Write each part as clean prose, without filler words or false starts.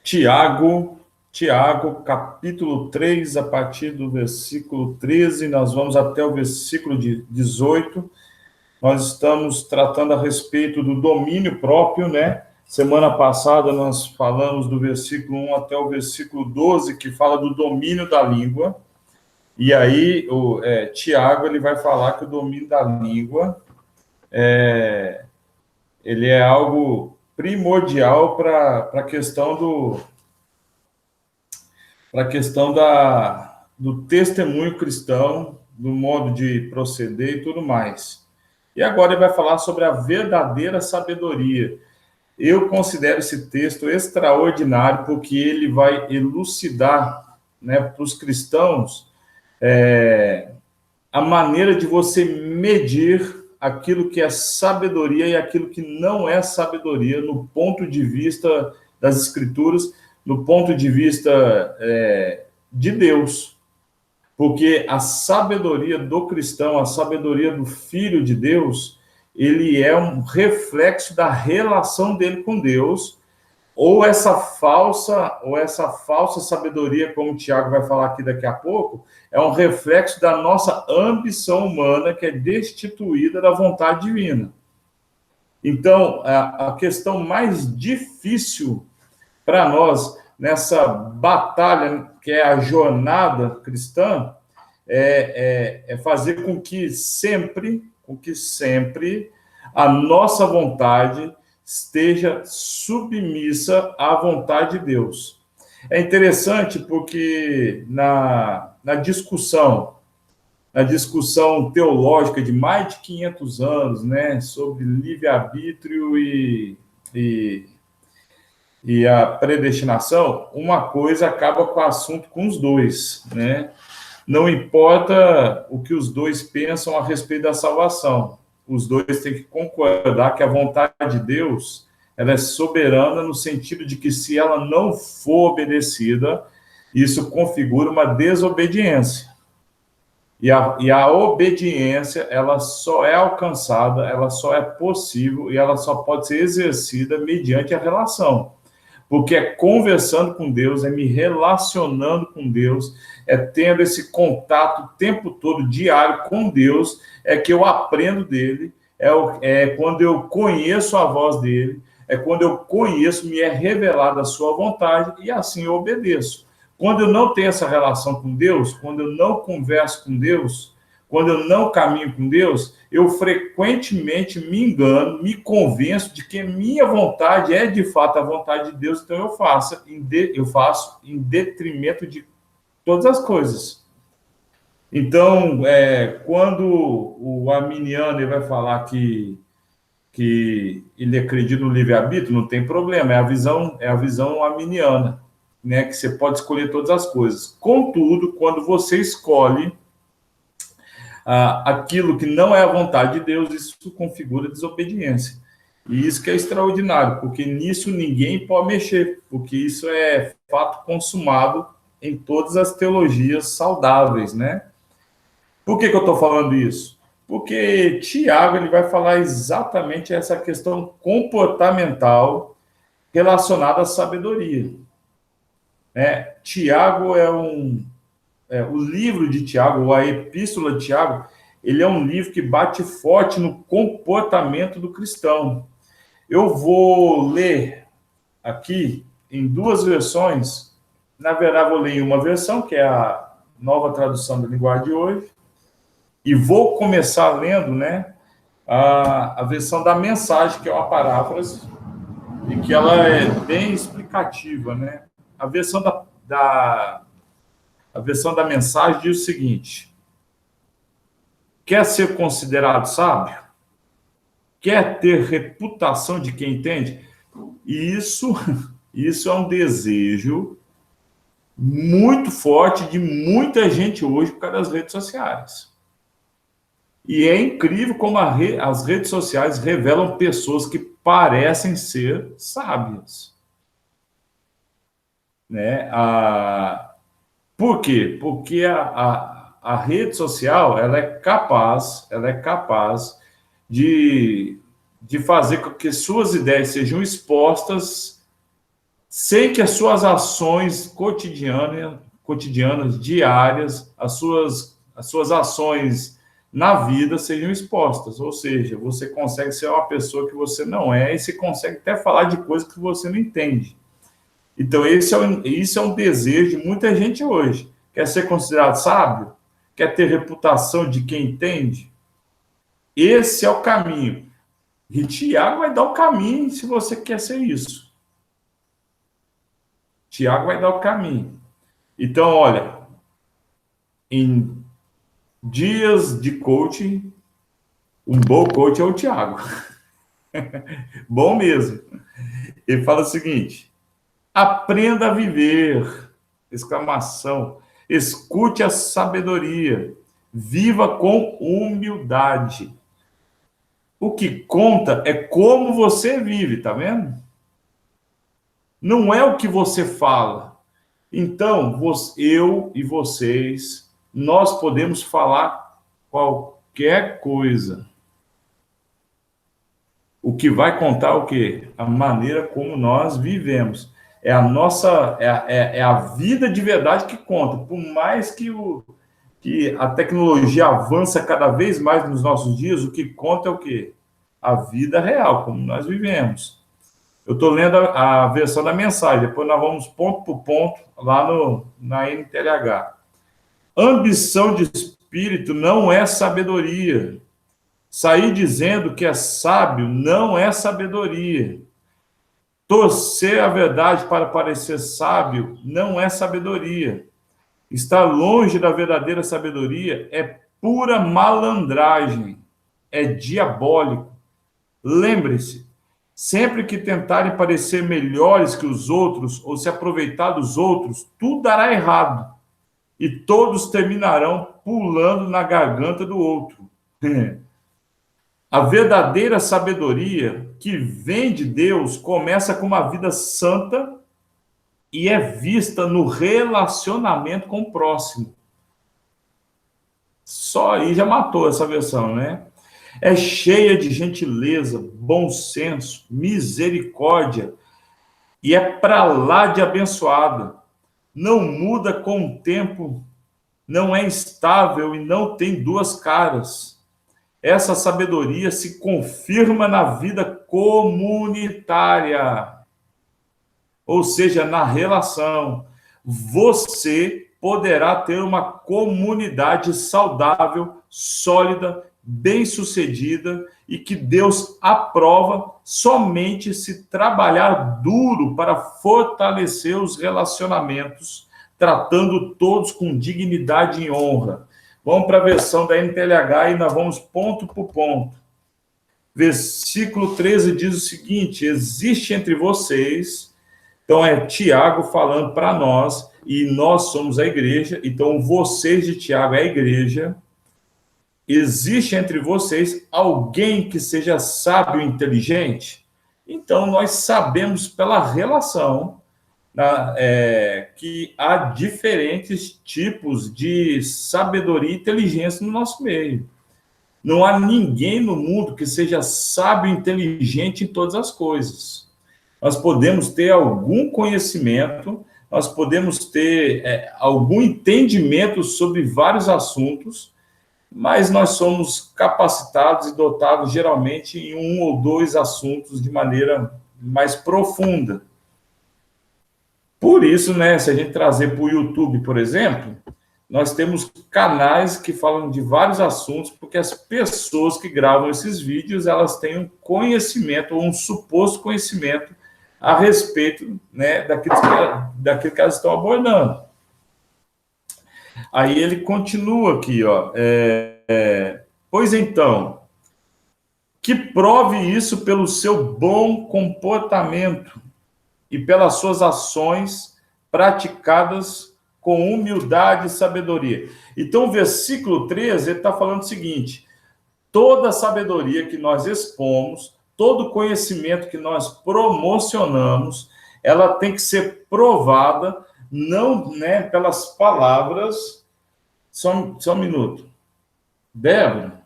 Tiago, capítulo 3, a partir do versículo 13, nós vamos até o versículo 18. Nós estamos tratando a respeito do domínio próprio, né? Semana passada nós falamos do versículo 1 até o versículo 12, que fala do domínio da língua. E aí, Tiago, ele vai falar que o domínio da língua ele é algo primordial para a questão do testemunho cristão, do modo de proceder e tudo mais. E agora ele vai falar sobre a verdadeira sabedoria. Eu considero esse texto extraordinário porque ele vai elucidar, né, para os cristãos a maneira de você medir aquilo que é sabedoria e aquilo que não é sabedoria no ponto de vista das Escrituras, no ponto de vista de Deus. Porque a sabedoria do cristão, a sabedoria do Filho de Deus, ele é um reflexo da relação dele com Deus, ou essa falsa sabedoria, como o Tiago vai falar aqui daqui a pouco, é um reflexo da nossa ambição humana, que é destituída da vontade divina. Então, a questão mais difícil para nós, nessa batalha, que é a jornada cristã, é fazer com que sempre a nossa vontade esteja submissa à vontade de Deus. É interessante porque na discussão teológica de mais de 500 anos, né, sobre livre-arbítrio e a predestinação, uma coisa acaba com o assunto com os dois, né? Não importa o que os dois pensam a respeito da salvação, os dois têm que concordar que a vontade de Deus, ela é soberana no sentido de que se ela não for obedecida, isso configura uma desobediência. E a obediência, ela só é alcançada, ela só é possível e ela só pode ser exercida mediante a relação. Porque é conversando com Deus, é me relacionando com Deus, é tendo esse contato o tempo todo, diário com Deus, é que eu aprendo dele, é quando eu conheço a voz dele, é quando eu conheço, me é revelada a sua vontade, e assim eu obedeço. Quando eu não tenho essa relação com Deus, quando eu não converso com Deus, quando eu não caminho com Deus, eu frequentemente me engano, me convenço de que minha vontade é de fato a vontade de Deus, então eu faço em detrimento de todas as coisas. Então, quando o arminiano ele vai falar que ele acredita no livre-arbítrio, não tem problema, é a visão arminiana, né, que você pode escolher todas as coisas. Contudo, quando você escolhe aquilo que não é a vontade de Deus, isso configura desobediência. E isso que é extraordinário, porque nisso ninguém pode mexer, porque isso é fato consumado em todas as teologias saudáveis, né? Por que eu estou falando isso? Porque Tiago ele vai falar exatamente essa questão comportamental relacionada à sabedoria. Tiago o livro de Tiago, ou a epístola de Tiago, ele é um livro que bate forte no comportamento do cristão. Eu vou ler aqui em duas versões. Na verdade, vou ler em uma versão, que é a Nova Tradução da Linguagem de hoje, e vou começar lendo, né, a versão da Mensagem, que é uma paráfrase, e que ela é bem explicativa, né? A versão a versão da Mensagem diz o seguinte: quer ser considerado sábio? Quer ter reputação de quem entende? Isso é um desejo muito forte de muita gente hoje por causa das redes sociais. E é incrível como as redes sociais revelam pessoas que parecem ser sábias. Né? Por quê? Porque a rede social ela é capaz de fazer com que suas ideias sejam expostas sem que as suas ações cotidianas, diárias, as suas ações na vida sejam expostas. Ou seja, você consegue ser uma pessoa que você não é e você consegue até falar de coisas que você não entende. Então, isso é um desejo de muita gente hoje. Quer ser considerado sábio? Quer ter reputação de quem entende? Esse é o caminho. E Tiago vai dar o caminho se você quer ser isso. Tiago vai dar o caminho. Então, olha, em dias de coaching, um bom coach é o Tiago. Bom mesmo. Ele fala o seguinte: aprenda a viver! Exclamação. Escute a sabedoria. Viva com humildade. O que conta é como você vive, tá vendo? Não é o que você fala. Então, eu e vocês, nós podemos falar qualquer coisa. O que vai contar o quê? A maneira como nós vivemos. É a nossa, é a vida de verdade que conta. Por mais que a tecnologia avança cada vez mais nos nossos dias, o que conta é o quê? A vida real, como nós vivemos. Eu estou lendo a versão da mensagem, depois nós vamos ponto por ponto lá na NTLH. Ambição de espírito não é sabedoria. Sair dizendo que é sábio não é sabedoria. Torcer a verdade para parecer sábio não é sabedoria. Estar longe da verdadeira sabedoria é pura malandragem, é diabólico. Lembre-se, sempre que tentarem parecer melhores que os outros ou se aproveitar dos outros, tudo dará errado e todos terminarão pulando na garganta do outro. A verdadeira sabedoria que vem de Deus começa com uma vida santa e é vista no relacionamento com o próximo. Só aí já matou essa versão, né? É cheia de gentileza, bom senso, misericórdia e é para lá de abençoada. Não muda com o tempo, não é instável e não tem duas caras. Essa sabedoria se confirma na vida comunitária, ou seja, na relação. Você poderá ter uma comunidade saudável, sólida, bem-sucedida e que Deus aprova somente se trabalhar duro para fortalecer os relacionamentos, tratando todos com dignidade e honra. Vamos para a versão da NTLH e nós vamos ponto por ponto. Versículo 13 diz o seguinte: existe entre vocês. Então, é Tiago falando para nós, e nós somos a igreja, então vocês de Tiago é a igreja. Existe entre vocês alguém que seja sábio e inteligente? Então, nós sabemos pela relação que há diferentes tipos de sabedoria e inteligência no nosso meio. Não há ninguém no mundo que seja sábio e inteligente em todas as coisas. Nós podemos ter algum conhecimento, nós podemos ter algum entendimento sobre vários assuntos, mas nós somos capacitados e dotados geralmente em um ou dois assuntos de maneira mais profunda. Por isso, né, se a gente trazer para o YouTube, por exemplo, nós temos canais que falam de vários assuntos, porque as pessoas que gravam esses vídeos, elas têm um conhecimento, ou um suposto conhecimento, a respeito, né, daquilo que elas estão abordando. Aí ele continua aqui, ó. Pois então, que prove isso pelo seu bom comportamento e pelas suas ações praticadas com humildade e sabedoria. Então, o versículo 13, ele está falando o seguinte: toda a sabedoria que nós expomos, todo conhecimento que nós promocionamos, ela tem que ser provada, não, né, pelas palavras. Só um minuto. Débora,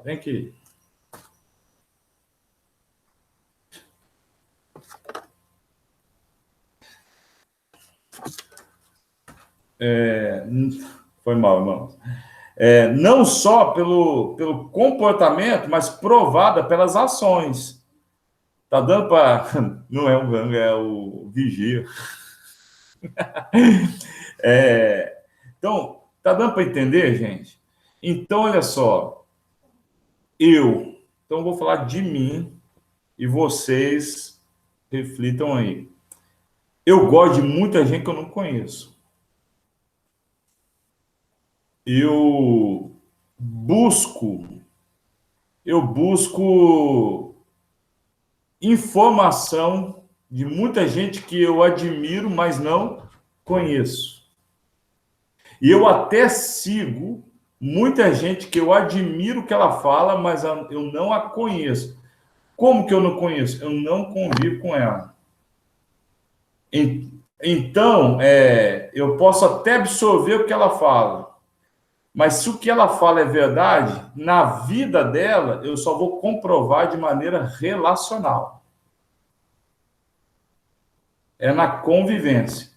vem aqui. Foi mal, irmãos. Não só pelo comportamento, mas provada pelas ações. Tá dando para... Não é o Ganga, é o Vigia. Então, tá dando para entender, gente? Então, olha só. Então, vou falar de mim e vocês reflitam aí. Eu gosto de muita gente que eu não conheço. Eu busco informação de muita gente que eu admiro, mas não conheço. E eu até sigo muita gente que eu admiro que ela fala, mas eu não a conheço. Como que eu não conheço? Eu não convivo com ela. Então, eu posso até absorver o que ela fala, mas se o que ela fala é verdade, na vida dela, eu só vou comprovar de maneira relacional. É na convivência.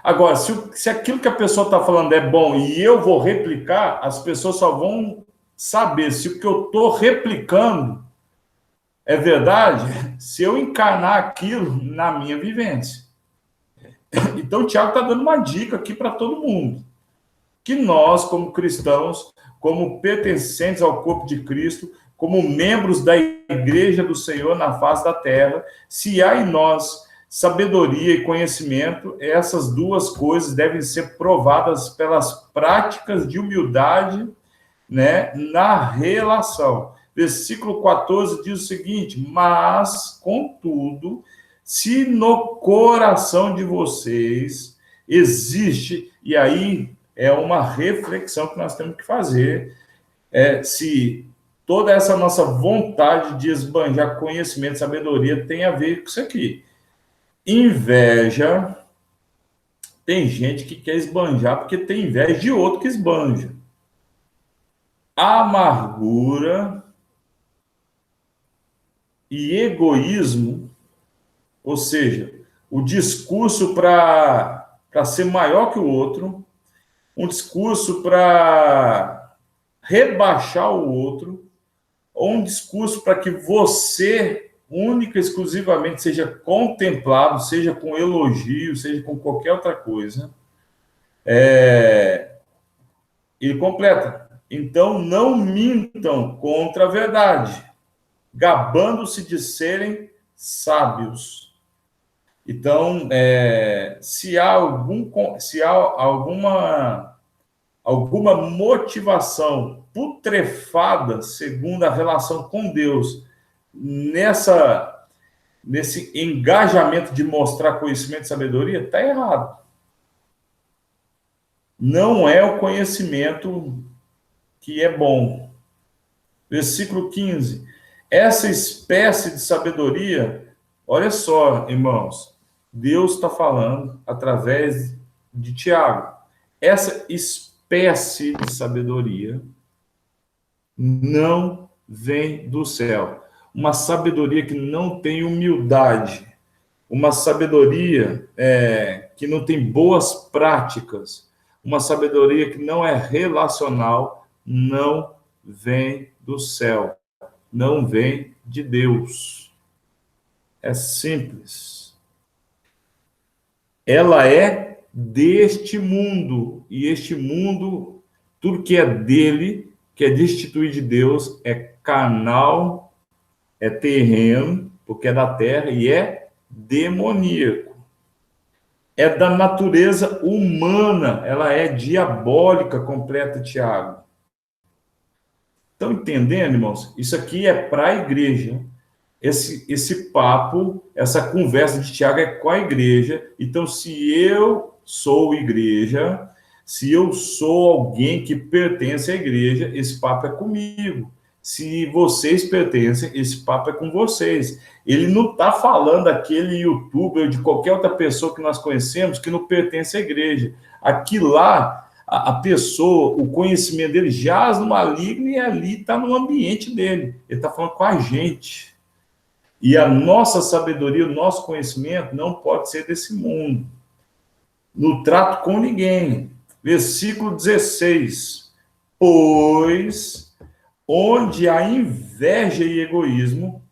Agora, se aquilo que a pessoa está falando é bom e eu vou replicar, as pessoas só vão saber se o que eu estou replicando é verdade se eu encarnar aquilo na minha vivência. Então, o Tiago está dando uma dica aqui para todo mundo. Que nós, como cristãos, como pertencentes ao corpo de Cristo, como membros da igreja do Senhor na face da terra, se há em nós sabedoria e conhecimento, essas duas coisas devem ser provadas pelas práticas de humildade, né, na relação. Versículo 14 diz o seguinte: mas, contudo, se no coração de vocês existe, e aí é uma reflexão que nós temos que fazer, se toda essa nossa vontade de esbanjar conhecimento e sabedoria tem a ver com isso aqui. Inveja, tem gente que quer esbanjar porque tem inveja de outro que esbanja. Amargura e egoísmo, ou seja, o discurso para ser maior que o outro, um discurso para rebaixar o outro, ou um discurso para que você, única e exclusivamente, seja contemplado, seja com elogio, seja com qualquer outra coisa. Ele completa: então não mintam contra a verdade, gabando-se de serem sábios. Então, se há alguma motivação putrefada, segundo a relação com Deus, nesse engajamento de mostrar conhecimento e sabedoria, está errado. Não é o conhecimento que é bom. Versículo 15. Essa espécie de sabedoria, olha só, irmãos, Deus está falando através de Tiago. Essa espécie de sabedoria não vem do céu. Uma sabedoria que não tem humildade, uma sabedoria que não tem boas práticas, uma sabedoria que não é relacional, não vem do céu, não vem de Deus. É simples. Ela é deste mundo, e este mundo, tudo que é dele, que é destituído de Deus, é carnal, é terreno, porque é da terra, e é demoníaco. É da natureza humana, ela é diabólica, completa Tiago. Estão entendendo, irmãos? Isso aqui é para a igreja. Esse papo, essa conversa de Tiago é com a igreja. Então, se eu sou igreja, se eu sou alguém que pertence à igreja, esse papo é comigo. Se vocês pertencem, esse papo é com vocês. Ele não está falando daquele youtuber ou de qualquer outra pessoa que nós conhecemos que não pertence à igreja. Aqui lá, a pessoa, o conhecimento dele jaz no maligno e ali está no ambiente dele. Ele está falando com a gente. E a nossa sabedoria, o nosso conhecimento não pode ser desse mundo. No trato com ninguém. Versículo 16. Pois onde há inveja e egoísmo,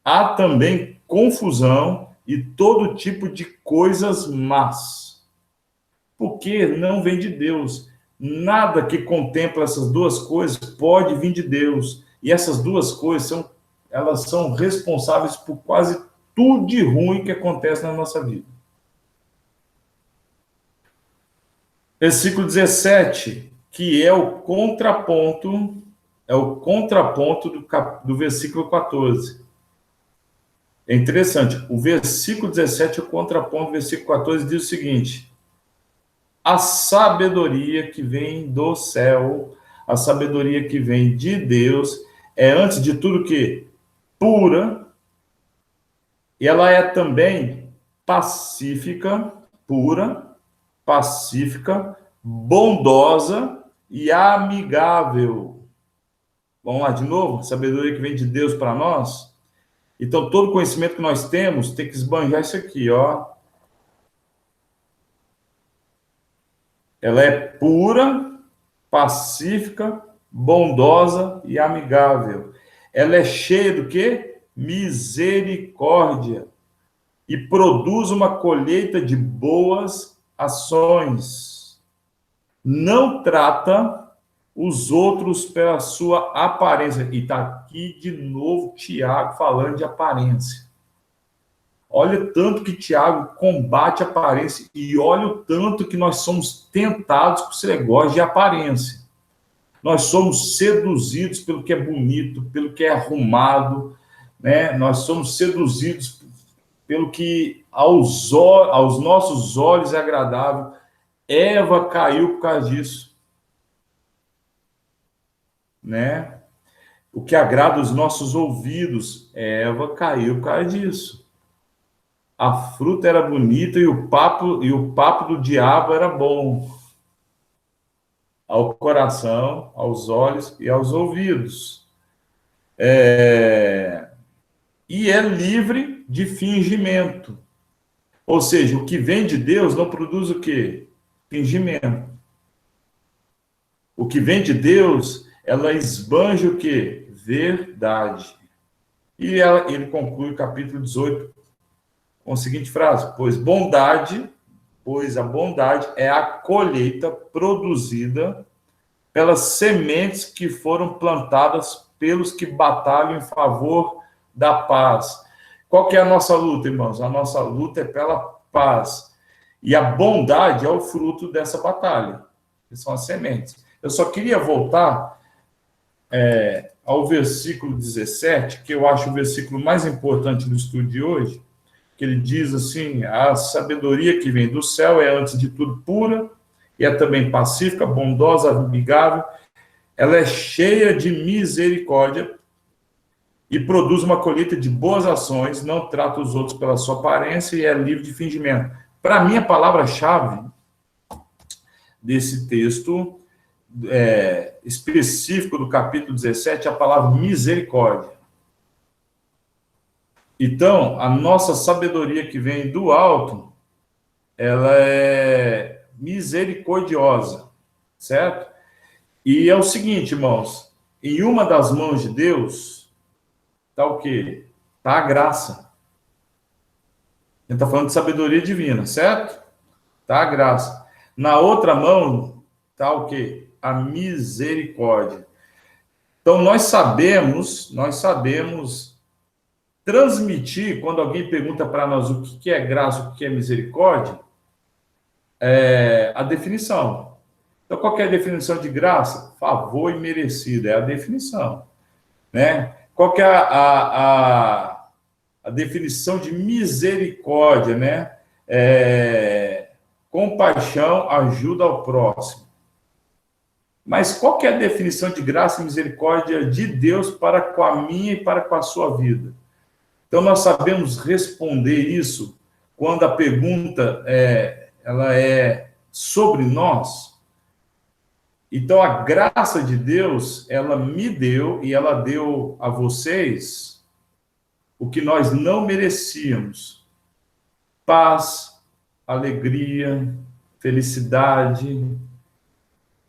há também confusão e todo tipo de coisas más. Porque não vem de Deus. Nada que contempla essas duas coisas pode vir de Deus. E essas duas coisas elas são responsáveis por quase tudo de ruim que acontece na nossa vida. Versículo 17, que é o contraponto do versículo 14. É interessante, o versículo 17 é o contraponto do versículo 14, diz o seguinte: a sabedoria que vem do céu, a sabedoria que vem de Deus, é antes de tudo que pura, e ela é também pacífica, pura, pacífica, bondosa e amigável. Vamos lá de novo? Sabedoria que vem de Deus para nós. Então, todo conhecimento que nós temos tem que esbanjar isso aqui, ó. Ela é pura, pacífica, bondosa e amigável. Ela é cheia do quê? Misericórdia. E produz uma colheita de boas ações. Não trata os outros pela sua aparência. E está aqui de novo Tiago falando de aparência. Olha o tanto que Tiago combate a aparência e olha o tanto que nós somos tentados com esse negócio de aparência. Nós somos seduzidos pelo que é bonito, pelo que é arrumado, né? Nós somos seduzidos pelo que aos nossos olhos é agradável. Eva caiu por causa disso, né? O que agrada os nossos ouvidos, Eva caiu por causa disso. A fruta era bonita e o papo do diabo era bom ao coração, aos olhos e aos ouvidos. E é livre de fingimento. Ou seja, o que vem de Deus não produz o quê? Fingimento. O que vem de Deus, ela esbanja o quê? Verdade. E ele conclui o capítulo 18 com a seguinte frase: pois a bondade é a colheita produzida pelas sementes que foram plantadas pelos que batalham em favor da paz. Qual que é a nossa luta, irmãos? A nossa luta é pela paz. E a bondade é o fruto dessa batalha, que são as sementes. Eu só queria voltar ao versículo 17, que eu acho o versículo mais importante do estudo de hoje, que ele diz assim: a sabedoria que vem do céu é, antes de tudo, pura, e é também pacífica, bondosa, amigável, ela é cheia de misericórdia e produz uma colheita de boas ações, não trata os outros pela sua aparência e é livre de fingimento. Para mim, a palavra-chave desse texto específico do capítulo 17 é a palavra misericórdia. Então, a nossa sabedoria que vem do alto, ela é misericordiosa, certo? E é o seguinte, irmãos, em uma das mãos de Deus, está o quê? Está a graça. Ele está falando de sabedoria divina, certo? Está a graça. Na outra mão, está o quê? A misericórdia. Então, nós sabemos transmitir, quando alguém pergunta para nós o que é graça, o que é misericórdia, a definição. Então, qual que é a definição de graça? Favor imerecido, é a definição. Né? Qual que é a definição de misericórdia? Né? Compaixão, ajuda ao próximo. Mas qual que é a definição de graça e misericórdia de Deus para com a minha e para com a sua vida? Então, nós sabemos responder isso quando a pergunta ela é sobre nós. Então, a graça de Deus, ela me deu e ela deu a vocês o que nós não merecíamos: paz, alegria, felicidade,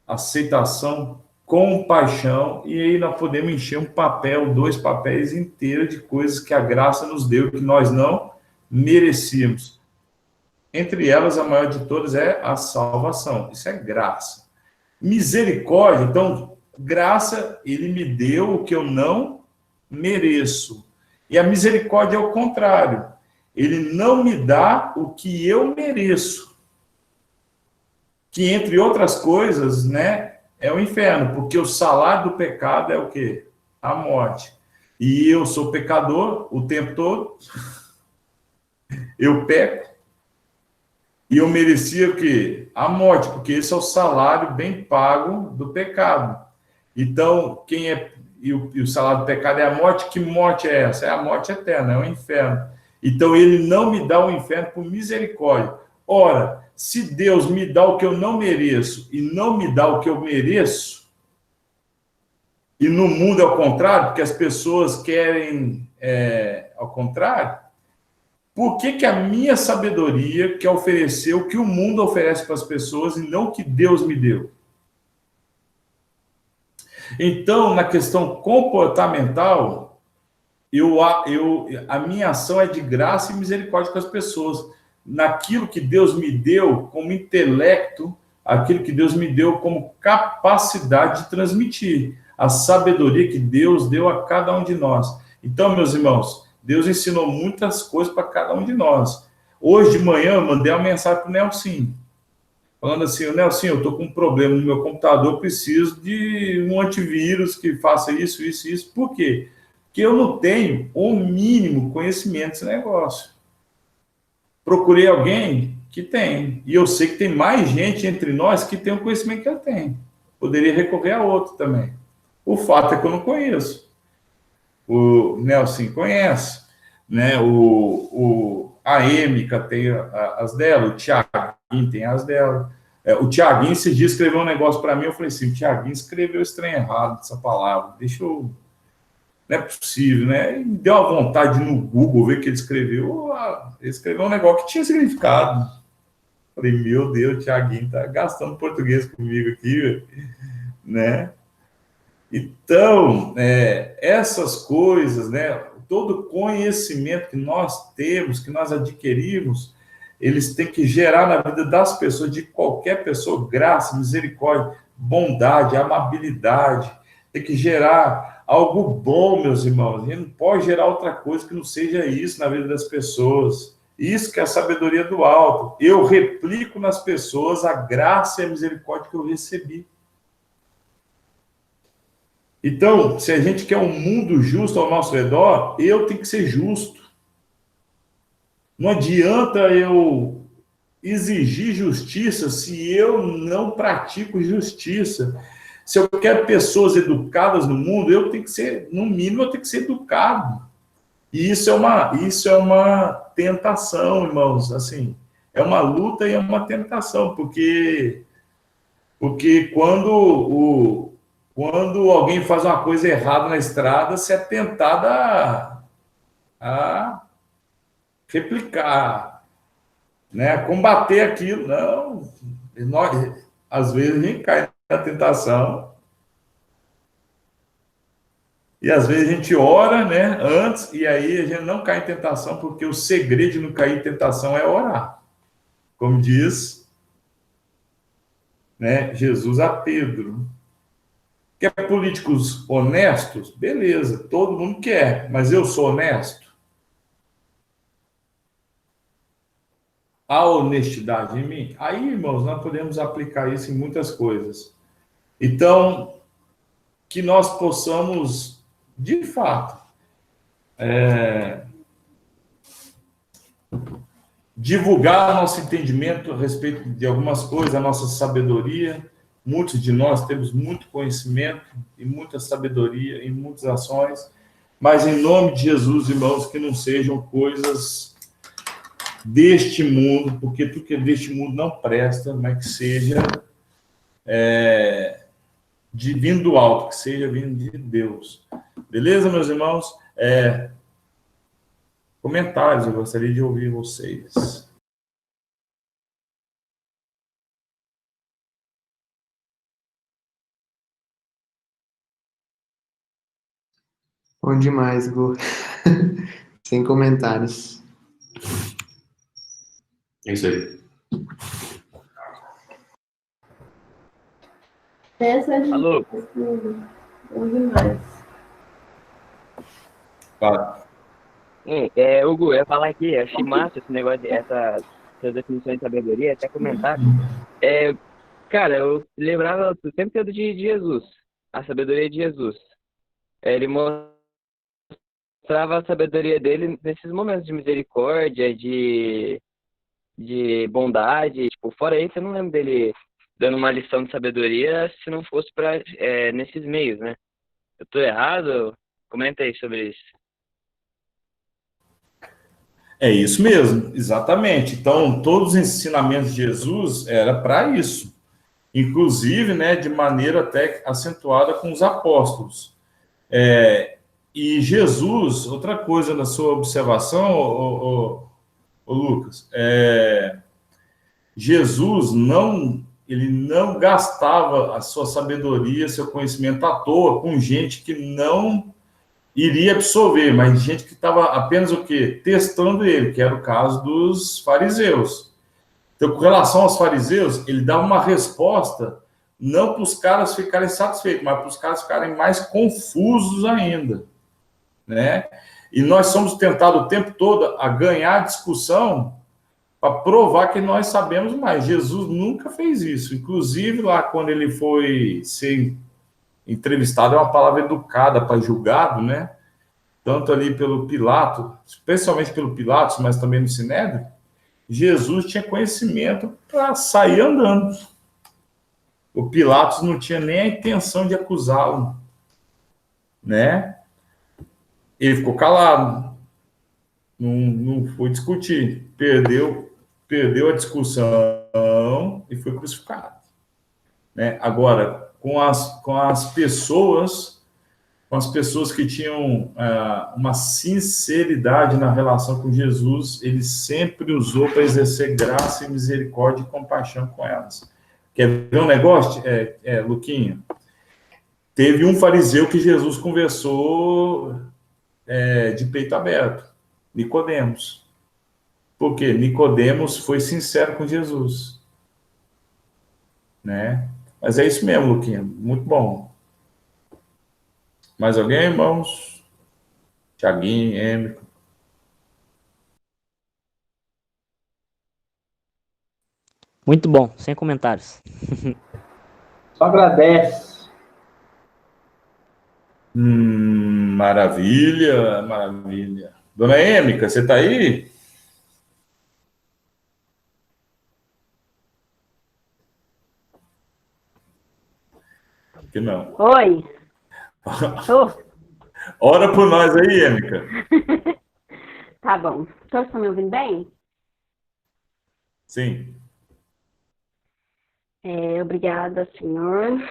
aceitação, compaixão, e aí nós podemos encher um papel, dois papéis inteiros de coisas que a graça nos deu, que nós não merecíamos. Entre elas, a maior de todas é a salvação. Isso é graça. Misericórdia, então, graça, ele me deu o que eu não mereço. E a misericórdia é o contrário. Ele não me dá o que eu mereço. Que, entre outras coisas, né, é o inferno, porque o salário do pecado é o quê? A morte. E eu sou pecador o tempo todo, eu peco, e eu merecia o quê? A morte, porque esse é o salário bem pago do pecado. Então, quem é. E o salário do pecado é a morte. Que morte é essa? É a morte eterna, é o inferno. Então, ele não me dá o inferno por misericórdia. Ora, se Deus me dá o que eu não mereço e não me dá o que eu mereço, e no mundo é o contrário, porque as pessoas querem ao contrário, por que a minha sabedoria quer oferecer o que o mundo oferece para as pessoas e não o que Deus me deu? Então, na questão comportamental, a minha ação é de graça e misericórdia com as pessoas. Naquilo que Deus me deu como intelecto, aquilo que Deus me deu como capacidade de transmitir, a sabedoria que Deus deu a cada um de nós. Então, meus irmãos, Deus ensinou muitas coisas para cada um de nós. Hoje de manhã, eu mandei uma mensagem para o Nelson, falando assim: Nelson, eu estou com um problema no meu computador, eu preciso de um antivírus que faça isso, isso, isso. Por quê? Porque eu não tenho o mínimo conhecimento desse negócio. Procurei alguém que tem, e eu sei que tem mais gente entre nós que tem o conhecimento que eu tenho. Poderia recorrer a outro também. O fato é que eu não conheço. O Nelson conhece, né? A Êmica tem as dela, o Tiaguinho tem as dela. O Tiaguinho esses dias escreveu um negócio para mim, eu falei assim: o Tiaguinho escreveu esse trem errado, essa palavra, deixa eu. Não é possível, né? E me deu uma vontade de ir no Google ver o que ele escreveu. Ele escreveu um negócio que tinha significado. Falei, meu Deus, o Tiaguinho tá gastando português comigo aqui, né? Então, essas coisas, né? Todo conhecimento que nós temos, que nós adquirimos, eles têm que gerar na vida das pessoas, de qualquer pessoa, graça, misericórdia, bondade, amabilidade. Tem que gerar algo bom, meus irmãos. A gente não pode gerar outra coisa que não seja isso na vida das pessoas. Isso que é a sabedoria do alto. Eu replico nas pessoas a graça e a misericórdia que eu recebi. Então, se a gente quer um mundo justo ao nosso redor, eu tenho que ser justo. Não adianta eu exigir justiça se eu não pratico justiça. Se eu quero pessoas educadas no mundo, eu tenho que ser, no mínimo, eu tenho que ser educado. E isso é uma tentação, irmãos. Assim, é uma luta e é uma tentação, porque quando alguém faz uma coisa errada na estrada, você é tentado a replicar, né? A combater aquilo. Não, às vezes a gente cai na tentação e às vezes a gente ora, né, antes, e aí a gente não cai em tentação, porque o segredo de não cair em tentação é orar. Como diz, né, Jesus a Pedro. Quer políticos honestos? Beleza, todo mundo quer, mas eu sou honesto? Há honestidade em mim? Aí, irmãos, nós podemos aplicar isso em muitas coisas. Então, que nós possamos, de fato, divulgar nosso entendimento a respeito de algumas coisas, a nossa sabedoria. Muitos de nós temos muito conhecimento e muita sabedoria em muitas ações, mas em nome de Jesus, irmãos, que não sejam coisas deste mundo, porque tudo que é deste mundo não presta, mas que seja vindo do alto, que seja vindo de Deus. Beleza, meus irmãos? Comentários, eu gostaria de ouvir vocês. Bom demais, Gu. Sem comentários. É isso aí. Alô? Bom demais. Claro. Hugo, eu ia falar aqui, achei massa esse negócio, essas definições de sabedoria, até comentar. Cara, eu lembrava o tempo todo de Jesus, a sabedoria de Jesus. Ele mostrava a sabedoria dele nesses momentos de misericórdia, de bondade. Tipo, fora isso, eu não lembro dele dando uma lição de sabedoria se não fosse nesses meios, né? Eu tô errado? Comenta aí sobre isso. É isso mesmo, exatamente. Então, todos os ensinamentos de Jesus era para isso. Inclusive, né, de maneira até acentuada com os apóstolos. E Jesus, outra coisa na sua observação, ô Lucas, Jesus ele não gastava a sua sabedoria, seu conhecimento à toa com gente que não iria absorver, mas gente que estava apenas o quê? Testando ele, que era o caso dos fariseus. Então, com relação aos fariseus, ele dá uma resposta não para os caras ficarem satisfeitos, mas para os caras ficarem mais confusos ainda, né? E nós somos tentados o tempo todo a ganhar a discussão para provar que nós sabemos mais. Jesus nunca fez isso. Inclusive, lá quando ele foi ser entrevistado, é uma palavra educada para julgado, né? Tanto ali pelo Pilato, especialmente pelo Pilatos, mas também no Sinédrio, Jesus tinha conhecimento para sair andando. O Pilatos não tinha nem a intenção de acusá-lo, né? Ele ficou calado, não foi discutir, perdeu a discussão e foi crucificado, né? Agora, com as pessoas que tinham uma sinceridade na relação com Jesus, ele sempre usou para exercer graça e misericórdia e compaixão com elas. Quer ver um negócio, Luquinha? Teve um fariseu que Jesus conversou de peito aberto, Nicodemos. Por quê? Nicodemos foi sincero com Jesus, né? Mas é isso mesmo, Luquinha, muito bom. Mais alguém, irmãos? Tiaguinho, Êmico. Muito bom, sem comentários. Só agradece. Maravilha, maravilha. Dona Êmica, você está aí? Que não. Oi. Ora por nós aí, Êmica. Tá bom. Todos estão me ouvindo bem? Sim. Obrigada, Senhor,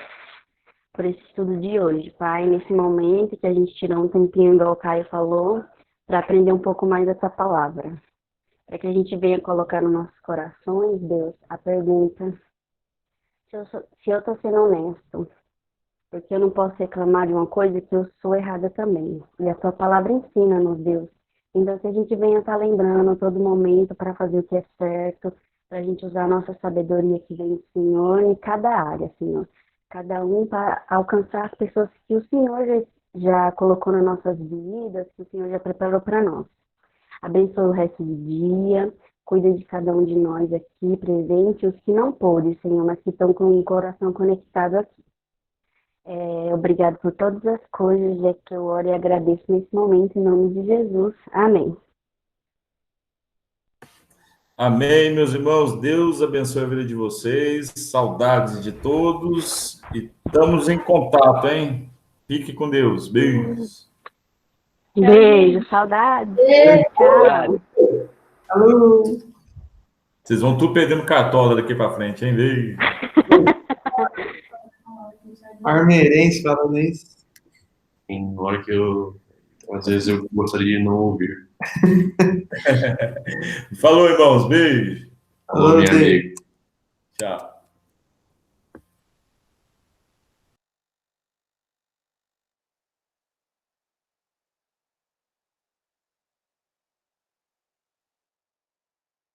por esse estudo de hoje, Pai. Nesse momento que a gente tirou um tempinho, igual o Caio falou, para aprender um pouco mais dessa palavra. Para que a gente venha colocar nos nossos corações, Deus, a pergunta se eu estou sendo honesto. Porque eu não posso reclamar de uma coisa que eu sou errada também. E a tua palavra ensina-nos, Deus. Então, que a gente venha estar lembrando a todo momento para fazer o que é certo, para a gente usar a nossa sabedoria que vem do Senhor em cada área, Senhor. Cada um para alcançar as pessoas que o Senhor já colocou nas nossas vidas, que o Senhor já preparou para nós. Abençoe o resto do dia, cuida de cada um de nós aqui presente, os que não pôde, Senhor, mas que estão com o coração conectado aqui. Obrigado por todas as coisas, é que eu oro e agradeço nesse momento, em nome de Jesus. Amém. Amém, meus irmãos. Deus abençoe a vida de vocês. Saudades de todos. E estamos em contato, hein? Fique com Deus. Beijos. Beijo, saudades. Tchau. Alô. Vocês vão tudo perdendo cartola daqui para frente, hein? Beijo. Armeirense falando isso. Tem hora que às vezes eu gostaria de não ouvir. Falou, irmãos. Beijo. Alô, minha amiga. Tchau.